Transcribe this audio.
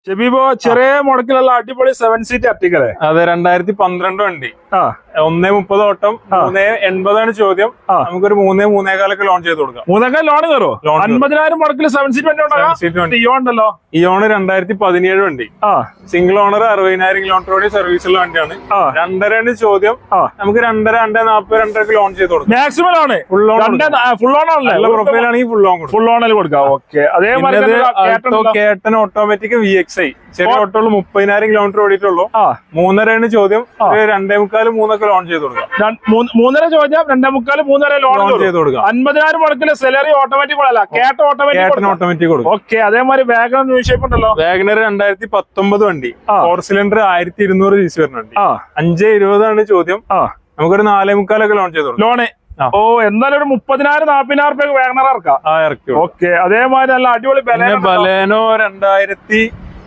ഷെബീബോ ചെറിയ മുടക്കിലുള്ള അടിപൊളി 7 സീറ്റ് അർട്ടിക്കല്ലേ? അതെ, 2012 വണ്ടി. 1.30 ഓട്ടം, 3.80 ചോദ്യം. നമുക്കൊരു 3-3.15 ലോൺ ചെയ്ത് കൊടുക്കാം. 3.15 ലോൺ കയറോ? 50,000 മുടക്കിൽ 7 സീറ്റ് വണ്ടി ഉണ്ടല്ലോ. ഇയോണ് 2017 വണ്ടി. സിംഗിൾ ഓണർ, 60,000 കിലോമീറ്റർ ഓടി സർവീസുള്ള വണ്ടിയാണ്. 2.5 ചോദ്യം. നമുക്ക് 2.40 ലോൺ ചെയ്ത് കൊടുക്കാം. മാക്സിമം ലോൺ ഫുൾ ലോൺ ആണല്ലേ? പ്രൊഫൈൽ ആണെങ്കിൽ ഫുൾ ലോണിൽ കൊടുക്കാം. ഓക്കെ. കേട്ടൻ ഓട്ടോമാറ്റിക് VXI ചെറിയ ഓട്ടോ 30,000 കിലോമീറ്റർ ഓടിയിട്ടുള്ളൂ. 3.5 ചോദ്യം, 2.45-3 ലോൺ ചെയ്ത് കൊടുക്കാം. 3.5 ചോദ്യം, 2.45-3 ലോൺ ചെയ്ത് കൊടുക്കാം. 50,000 മുടക്കില് സെലറി ഓട്ടോമാറ്റിക് അല്ല, കേട്ടൻ ഓട്ടോമാറ്റിക് കൊടുക്കും. ഓക്കെ. അതേമാതിരി വാഗണർ ന്യൂ ഷേപ്പ് ഉണ്ടല്ലോ. വാഗണർ 2019 വണ്ടി, 4 സിലിണ്ടർ, 1200 cc വരുന്ന വണ്ടി. 5.20 ചോദ്യം. നമുക്കൊരു 4.45 ലോൺ ചെയ്ത് കൊടുക്കാം. ലോണ് എന്തായാലും ഒരു 30,000-40,000 വാഗണർ ഇറക്കാം. ഓക്കെ. അതേമാതിരി നല്ല അടിപൊളി ബലേനോ 2000